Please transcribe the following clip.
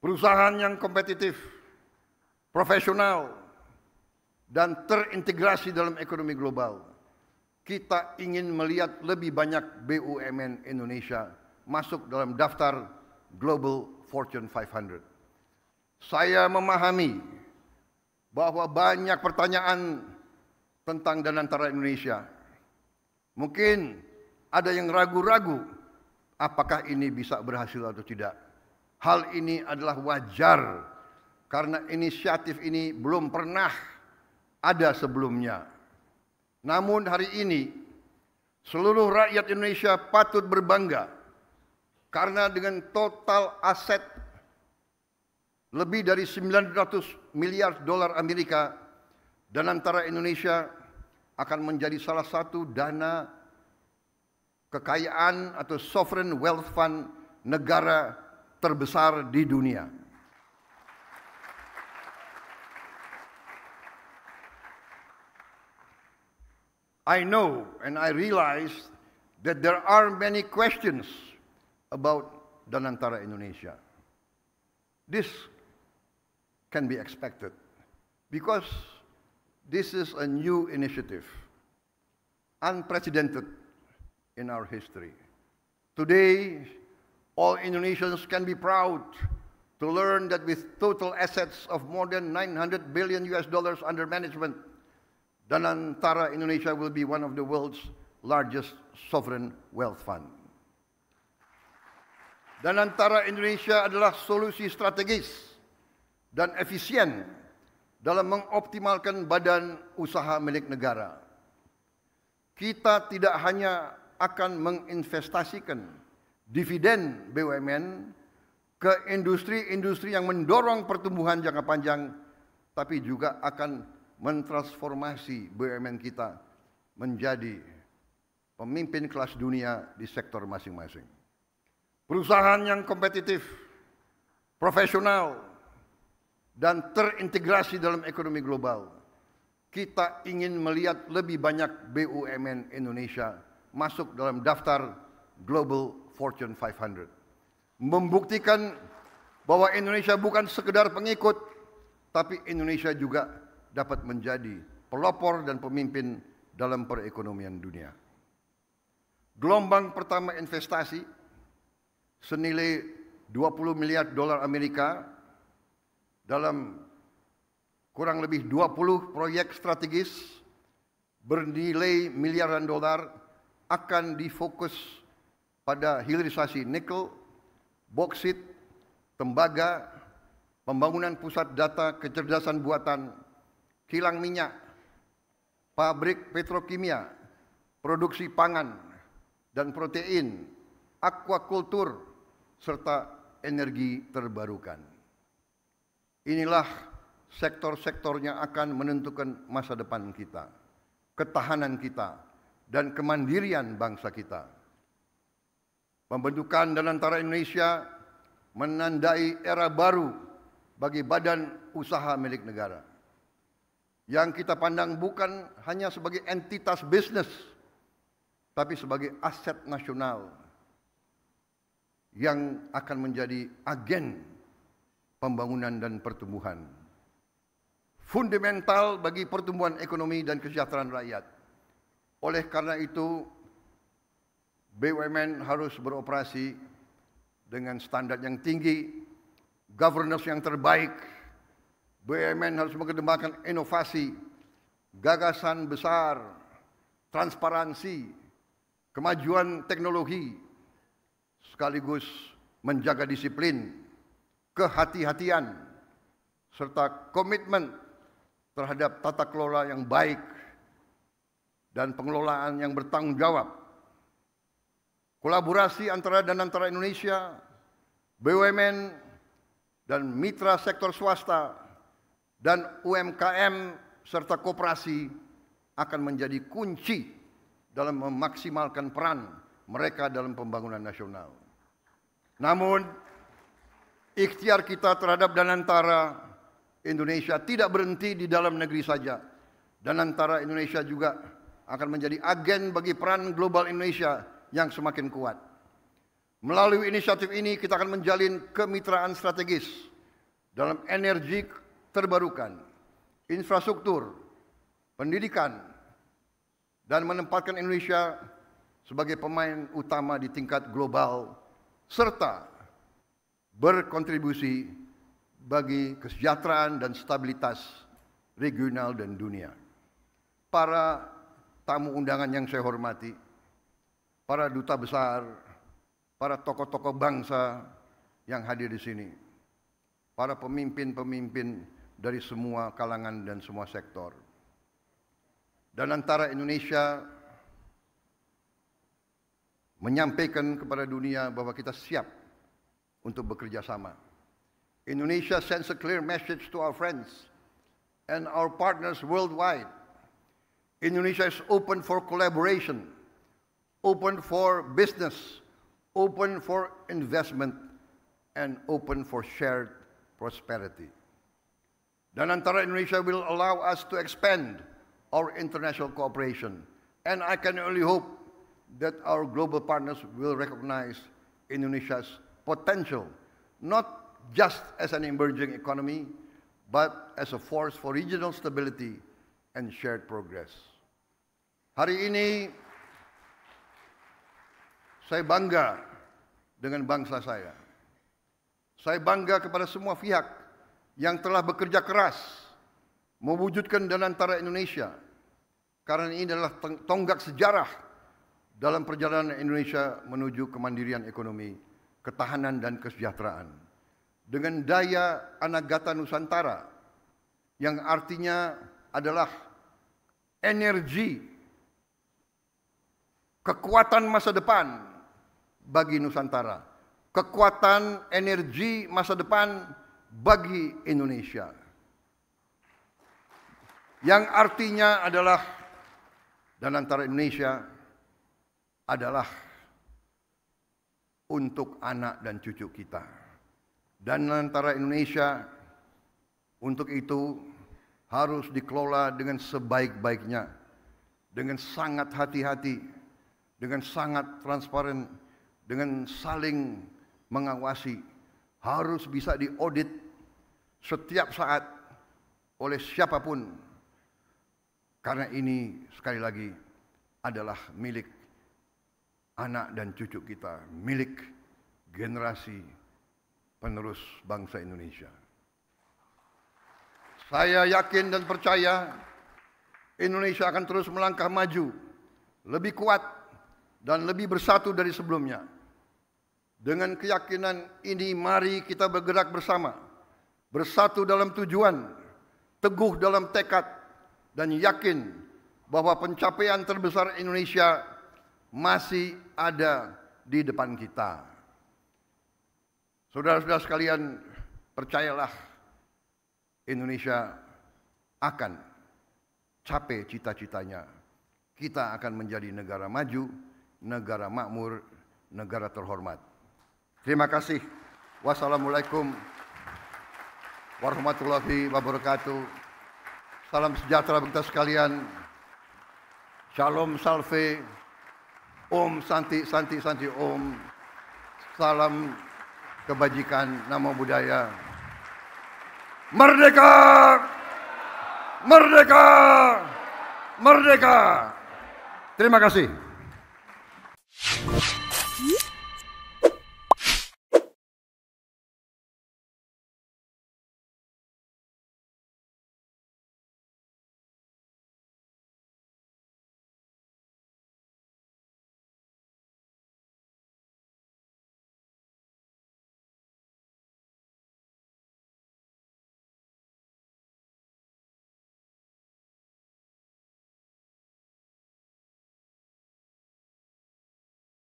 Perusahaan yang kompetitif, profesional, dan terintegrasi dalam ekonomi global. Kita ingin melihat lebih banyak BUMN Indonesia masuk dalam daftar Global Fortune 500. Saya memahami bahwa banyak pertanyaan tentang Danantara Indonesia. Mungkin ada yang ragu-ragu apakah ini bisa berhasil atau tidak. Hal ini adalah wajar karena inisiatif ini belum pernah ada sebelumnya. Namun hari ini seluruh rakyat Indonesia patut berbangga karena dengan total aset lebih dari 900 miliar dolar Amerika, Danantara Indonesia akan menjadi salah satu dana kekayaan atau sovereign wealth fund negara terbesar di dunia. I know and I realize that there are many questions about Danantara Indonesia. This can be expected because this is a new initiative, unprecedented in our history. Today, all Indonesians can be proud to learn that with total assets of more than $900 billion under management, Danantara Indonesia will be one of the world's largest sovereign wealth fund. Danantara Indonesia adalah solusi strategis dan efisien dalam mengoptimalkan badan usaha milik negara. Kita tidak hanya akan menginvestasikan dividen BUMN ke industri-industri yang mendorong pertumbuhan jangka panjang, tapi juga akan mentransformasi BUMN kita menjadi pemimpin kelas dunia di sektor masing-masing. Perusahaan yang kompetitif, profesional, dan terintegrasi dalam ekonomi global. Kita ingin melihat lebih banyak BUMN Indonesia masuk dalam daftar Global Fortune 500. Membuktikan bahwa Indonesia bukan sekedar pengikut, tapi Indonesia juga dapat menjadi pelopor dan pemimpin dalam perekonomian dunia. Gelombang pertama investasi senilai 20 miliar dolar Amerika dalam kurang lebih 20 proyek strategis bernilai miliaran dolar akan difokus pada hilirisasi nikel, boksit, tembaga, pembangunan pusat data kecerdasan buatan, kilang minyak, pabrik petrokimia, produksi pangan dan protein, aquakultur, serta energi terbarukan. Inilah sektor-sektor yang akan menentukan masa depan kita, ketahanan kita, dan kemandirian bangsa kita. Pembentukan Danantara Indonesia menandai era baru bagi badan usaha milik negara, yang kita pandang bukan hanya sebagai entitas bisnis, tapi sebagai aset nasional yang akan menjadi agen pembangunan dan pertumbuhan. Fundamental bagi pertumbuhan ekonomi dan kesejahteraan rakyat. Oleh karena itu, BUMN harus beroperasi dengan standar yang tinggi, governance yang terbaik. BUMN harus mengedepankan inovasi, gagasan besar, transparansi, kemajuan teknologi, sekaligus menjaga disiplin, kehati-hatian, serta komitmen terhadap tata kelola yang baik dan pengelolaan yang bertanggung jawab. Kolaborasi antara Danantara Indonesia, BUMN, dan mitra sektor swasta, dan UMKM serta koperasi akan menjadi kunci dalam memaksimalkan peran mereka dalam pembangunan nasional. Namun, ikhtiar kita terhadap Danantara Indonesia tidak berhenti di dalam negeri saja. Danantara Indonesia juga akan menjadi agen bagi peran global Indonesia yang semakin kuat. Melalui inisiatif ini kita akan menjalin kemitraan strategis dalam energi terbarukan, infrastruktur, pendidikan, dan menempatkan Indonesia sebagai pemain utama di tingkat global, serta berkontribusi bagi kesejahteraan dan stabilitas regional dan dunia. Para tamu undangan yang saya hormati, para duta besar, para tokoh-tokoh bangsa yang hadir di sini, para pemimpin-pemimpin dari semua kalangan dan semua sektor. Dan antara Indonesia menyampaikan kepada dunia bahwa kita siap untuk bekerja sama. Indonesia sends a clear message to our friends and our partners worldwide. Indonesia is open for collaboration, open for business, open for investment, and open for shared prosperity. Dan antara Indonesia will allow us to expand our international cooperation. And I can only hope that our global partners will recognize Indonesia's potential, not just as an emerging economy, but as a force for regional stability and shared progress. Hari ini, saya bangga dengan bangsa saya. Saya bangga kepada semua pihak yang telah bekerja keras mewujudkan Danantara Indonesia, karena ini adalah tonggak sejarah dalam perjalanan Indonesia menuju kemandirian ekonomi, ketahanan dan kesejahteraan. Dengan daya Anagata Nusantara yang artinya adalah energi, kekuatan masa depan bagi Nusantara, kekuatan energi masa depan bagi Indonesia. Yang artinya adalah Danantara Indonesia adalah untuk anak dan cucu kita. Danantara Indonesia untuk itu harus dikelola dengan sebaik-baiknya, dengan sangat hati-hati, dengan sangat transparan, dengan saling mengawasi, harus bisa diaudit setiap saat oleh siapapun. Karena ini sekali lagi adalah milik anak dan cucu kita, milik generasi penerus bangsa Indonesia. Saya yakin dan percaya Indonesia akan terus melangkah maju, lebih kuat dan lebih bersatu dari sebelumnya. Dengan keyakinan ini, mari kita bergerak bersama, bersatu dalam tujuan, teguh dalam tekad, dan yakin bahwa pencapaian terbesar Indonesia masih ada di depan kita. Saudara-saudara sekalian, percayalah, Indonesia akan capai cita-citanya. Kita akan menjadi negara maju, negara makmur, negara terhormat. Terima kasih. Wassalamualaikum warahmatullahi wabarakatuh. Salam sejahtera bagi kita sekalian. Shalom salve. Om Santi Santi Santi Om. Salam kebajikan, namo buddhaya. Merdeka! Merdeka! Merdeka! Terima kasih.